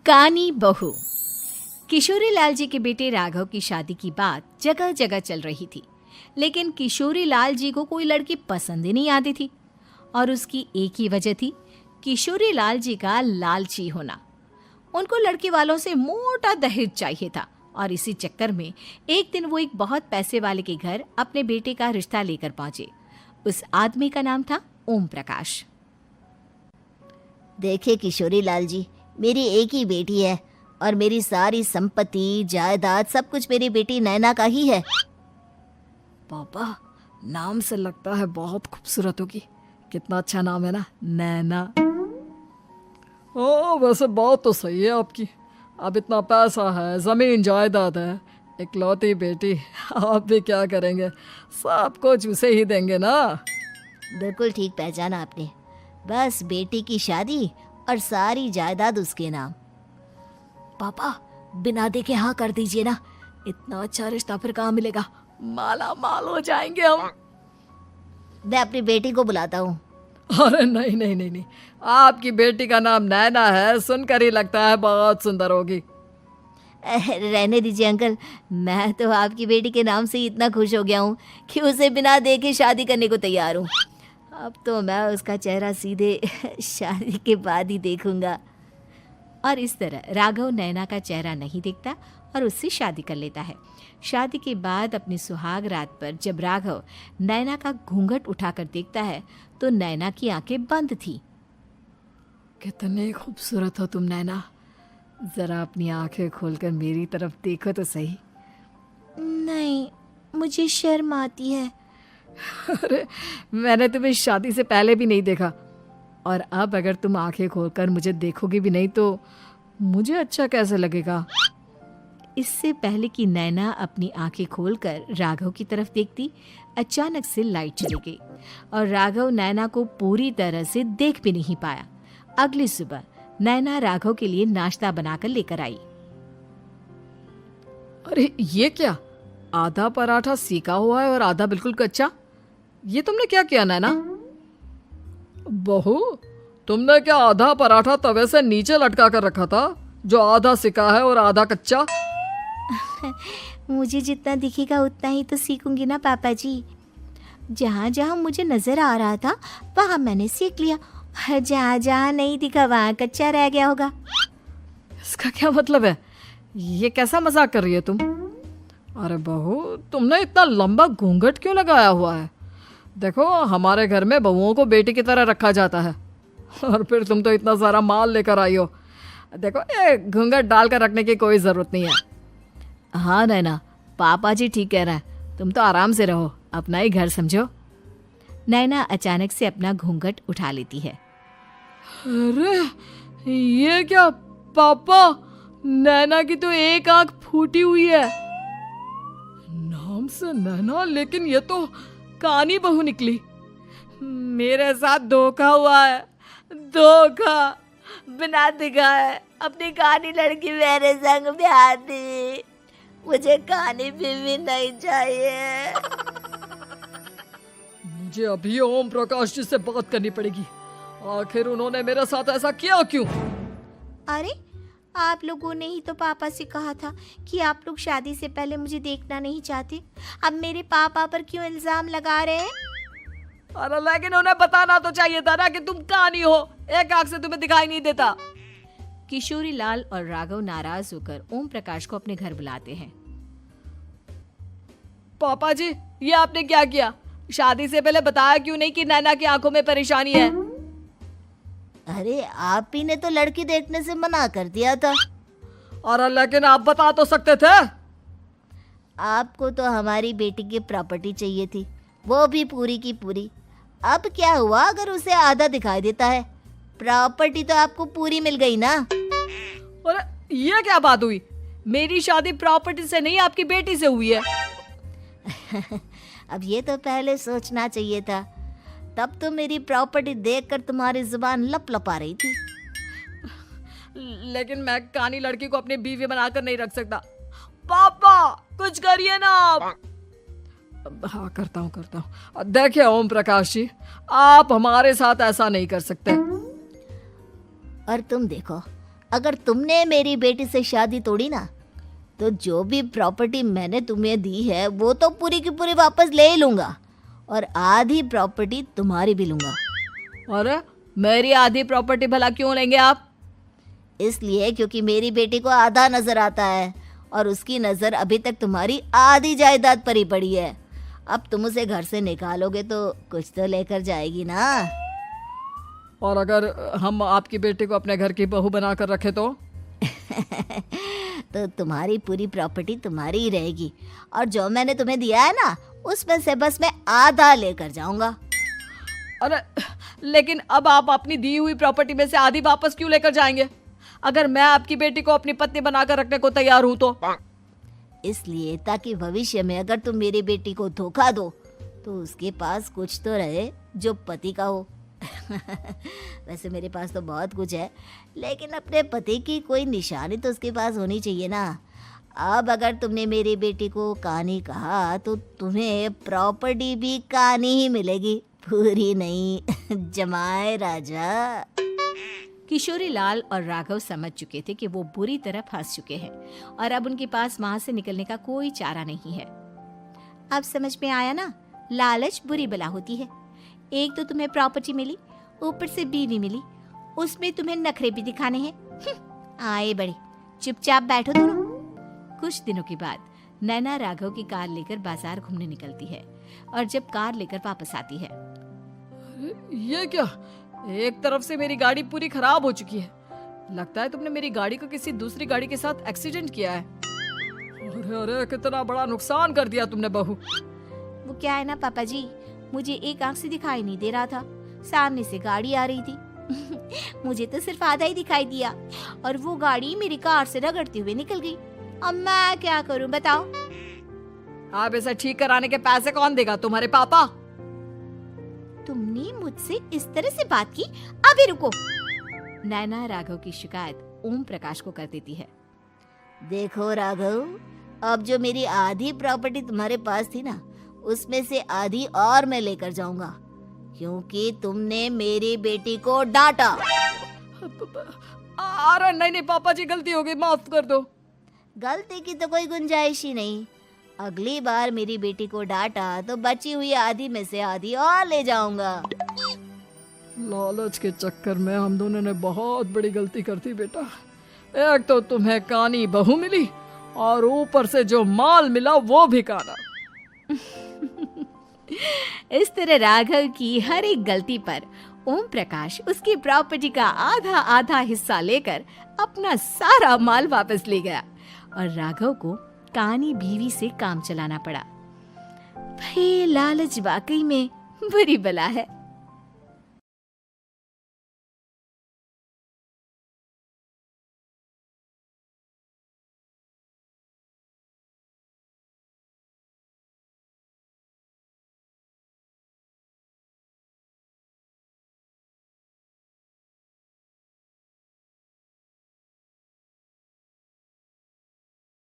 कानी बहू। किशोरी लाल जी के बेटे राघव की शादी की बात जगह जगह चल रही थी, लेकिन किशोरी लाल जी को कोई लड़की पसंद ही नहीं आती थी। और उसकी एक ही वजह थी, किशोरी लाल जी का लालची होना। उनको लड़की वालों से मोटा दहेज चाहिए था और इसी चक्कर में एक दिन वो एक बहुत पैसे वाले के घर अपने बेटे का रिश्ता लेकर पहुंचे। उस आदमी का नाम था ओम प्रकाश। देखिए किशोरी लाल जी, मेरी एक ही बेटी है और मेरी सारी संपत्ति जायदाद सब कुछ मेरी बेटी नैना का ही है। पापा, नाम से लगता है बहुत खूबसूरत होगी। कितना अच्छा नाम है ना, नैना। ओ, वैसे बात तो सही है आपकी। अब इतना पैसा है, जमीन जायदाद है, इकलौती बेटी, आप भी क्या करेंगे? सब कुछ उसे ही देंगे ना। बिल्कुल ठीक पहचाना आपने। बस बेटी की शादी और सारी जायदाद उसके नाम। पापा, बिना देखे हाँ कर दीजिए ना। इतना अच्छा रिश्ता फिर कहाँ मिलेगा? माला माल हो जाएंगे हम। मैं अपनी बेटी को बुलाता हूँ। अरे नहीं नहीं नहीं नहीं, आपकी बेटी का नाम नैना है, सुनकर ही लगता है बहुत सुंदर होगी। रहने दीजिए अंकल, मैं तो आपकी बेटी के नाम से ही इतना खुश हो गया हूँ कि उसे बिना देखे शादी करने को तैयार हूँ। अब तो मैं उसका चेहरा सीधे शादी के बाद ही देखूंगा। और इस तरह राघव नैना का चेहरा नहीं देखता और उससे शादी कर लेता है। शादी के बाद अपनी सुहाग रात पर जब राघव नैना का घूंघट उठाकर देखता है तो नैना की आंखें बंद थी। कितनी खूबसूरत हो तुम नैना, जरा अपनी आंखें खोलकर मेरी तरफ देखो तो सही। नहीं, मुझे शर्म आती है। अरे, मैंने तुम्हें शादी से पहले भी नहीं देखा, और अब अगर तुम आंखें खोलकर मुझे देखोगी भी नहीं तो मुझे अच्छा कैसे लगेगा? इससे पहले कि नैना अपनी आंखें खोलकर राघव की तरफ देखती, अचानक से लाइट चली गई और राघव नैना को पूरी तरह से देख भी नहीं पाया। अगली सुबह नैना राघव के लिए नाश्ता बनाकर लेकर आई। अरे ये क्या, आधा पराठा सीका हुआ है और आधा बिल्कुल कच्चा। ये तुमने क्या किया नैना? बहू, तुमने क्या आधा पराठा तवे से नीचे लटका कर रखा था, जो आधा सिका है और आधा कच्चा? मुझे जितना दिखेगा उतना ही तो सीखूंगी ना पापा जी। जहाँ जहाँ मुझे नजर आ रहा था वहाँ मैंने सीख लिया, जहाँ जहाँ नहीं दिखा वहाँ कच्चा रह गया होगा। इसका क्या मतलब है? ये कैसा मजाक कर रही है तुम? अरे बहू, तुमने इतना लंबा घूंघट क्यों लगाया हुआ है? देखो, हमारे घर में बहुओं को बेटी की तरह रखा जाता है, और फिर तुम तो इतना सारा माल लेकर आई हो। देखो, ये घूंघट डालकर रखने की कोई ज़रूरत नहीं है। हाँ नैना, पापा जी ठीक कह रहे हैं, तुम तो आराम से रहो, अपना ही घर समझो। नैना अचानक से अपना घूंघट उठा लेती है। अरे ये क्या पापा, नैना की तो एक आंख फूटी हुई है। नाम से नैना, लेकिन ये तो कानी बहू निकली। मेरे साथ धोखा हुआ है, धोखा। बिना दिखाए अपनी कानी लड़की मेरे संग ब्याह दी। मुझे कानी बीवी नहीं चाहिए। मुझे अभी ओम प्रकाश जी से बात करनी पड़ेगी। आखिर उन्होंने मेरे साथ ऐसा किया क्यों? अरे, आप लोगों ने ही तो पापा से कहा था कि आप लोग शादी से पहले मुझे देखना नहीं चाहते। अब मेरे पापा पर क्यों इल्जाम लगा रहे हैं? अरे लेकिन उन्हें बताना तो चाहिए था ना कि तुम कानी हो, एक आंख से तुम्हें दिखाई नहीं देता। किशोरी लाल और राघव नाराज होकर ओम प्रकाश को अपने घर बुलाते हैं। पापा जी, ये आपने क्या किया? शादी से पहले बताया क्यों नहीं कि नैना की आंखों में परेशानी है? अरे, आप ही ने तो लड़की देखने से मना कर दिया था। अरे लेकिन आप बता तो सकते थे। आपको तो हमारी बेटी की प्रॉपर्टी चाहिए थी, वो भी पूरी की पूरी। अब क्या हुआ अगर उसे आधा दिखाई देता है? प्रॉपर्टी तो आपको पूरी मिल गई ना। अरे ये क्या बात हुई? मेरी शादी प्रॉपर्टी से नहीं, आपकी बेटी से हुई है। अब ये तो पहले सोचना चाहिए था, तब तो मेरी प्रॉपर्टी देखकर तुम्हारी जुबान लप लपा रही थी। लेकिन मैं कानी लड़की को अपनी बीवी बनाकर नहीं रख सकता। पापा, कुछ करिए ना आप। हाँ, करता हूँ। देखिए ओम प्रकाश जी, आप हमारे साथ ऐसा नहीं कर सकते। और तुम देखो, अगर तुमने मेरी बेटी से शादी तोड़ी ना, तो जो भी प्रॉपर्टी मैंने तुम्हें दी है वो तो पूरी की पूरी वापस ले ही लूँगा, और आधी प्रॉपर्टी तुम्हारी भी लूँगा। अरे मेरी आधी प्रॉपर्टी भला क्यों लेंगे आप? इसलिए क्योंकि मेरी बेटी को आधा नजर आता है और उसकी नज़र अभी तक तुम्हारी आधी जायदाद पर ही पड़ी है। अब तुम उसे घर से निकालोगे तो कुछ तो लेकर जाएगी ना। और अगर हम आपकी बेटी को अपने घर की बहू बना कर रखे तो? तो तुम्हारी पूरी प्रॉपर्टी तुम्हारी ही रहेगी, और जो मैंने तुम्हें दिया है ना, उसमें से बस मैं आधा लेकर जाऊंगा। अरे लेकिन अब आप अपनी दी हुई प्रॉपर्टी में से आधी वापस क्यों लेकर जाएंगे? अगर मैं आपकी बेटी को अपनी पत्नी बनाकर रखने को तैयार हूं तो? इसलिए ताकि भविष्य में अगर तुम मेरी बेटी को धोखा दो तो उसके पास कुछ तो रहे जो पति का हो। वैसे मेरे पास तो बहुत कुछ है, लेकिन अपने पति की कोई निशानी तो उसके पास होनी चाहिए ना। अब अगर तुमने मेरी बेटी को कानी कहा तो तुम्हें प्रॉपर्टी भी कानी ही मिलेगी, पूरी नहीं। जमाए राजा। किशोरी लाल और राघव समझ चुके थे कि वो बुरी तरह फंस चुके हैं और अब उनके पास वहां से निकलने का कोई चारा नहीं है। अब समझ में आया ना, लालच बुरी बला होती है। एक तो तुम्हें प्रॉपर्टी मिली, ऊपर से बीवी मिली, उसमें तुम्हें नखरे भी दिखाने हैं। आए बड़े, चुपचाप बैठो दोनों। कुछ दिनों के बाद नैना राघव की कार लेकर बाजार घूमने निकलती है और जब कार लेकर वापस आती है, ये क्या? एक तरफ से मेरी गाड़ी पूरी खराब हो चुकी है। लगता है तुमने मेरी गाड़ी को किसी दूसरी गाड़ी के साथ एक्सीडेंट किया है। अरे अरे कितना बड़ा नुकसान कर दिया तुमने बहू। वो क्या है ना पापा जी, मुझे एक आंख से दिखाई नहीं दे रहा था, सामने से गाड़ी आ रही थी। मुझे तो सिर्फ आधा ही दिखाई दिया और वो गाड़ी मेरी कार से रगड़ते हुए निकल गई। अब मैं क्या करूं बताओ? आप इसे ठीक कराने के पैसे कौन देगा? तुम्हारे पापा। तुमने मुझसे इस तरह से बात की? अभी रुको। नैना राघव की शिकायत ओम प्रकाश को कर देती है। देखो राघव, अब जो मेरी आधी प्रॉपर्टी तुम्हारे पास थी ना, उसमें से आधी और मैं लेकर जाऊंगा, क्योंकि तुमने मेरी बेटी को डांटा। अरे नहीं नहीं पापा जी, गलती हो गई, माफ कर दो। गलती की तो कोई गुंजाइश ही नहीं। अगली बार मेरी बेटी को डांटा तो बची हुई आधी में से आधी और ले जाऊंगा। लालच के चक्कर में हम दोनों ने बहुत बड़ी गलती कर दी बेटा। एक तो तुम्हें कानी बहू मिली और ऊपर से जो माल मिला वो भी काना। इस तरह राघव की हर एक गलती पर ओम प्रकाश उसकी प्रॉपर्टी का आधा आधा हिस्सा लेकर अपना सारा माल वापस ले गया और राघव को कानी बीवी से काम चलाना पड़ा। भाई लालच वाकई में बुरी बला है।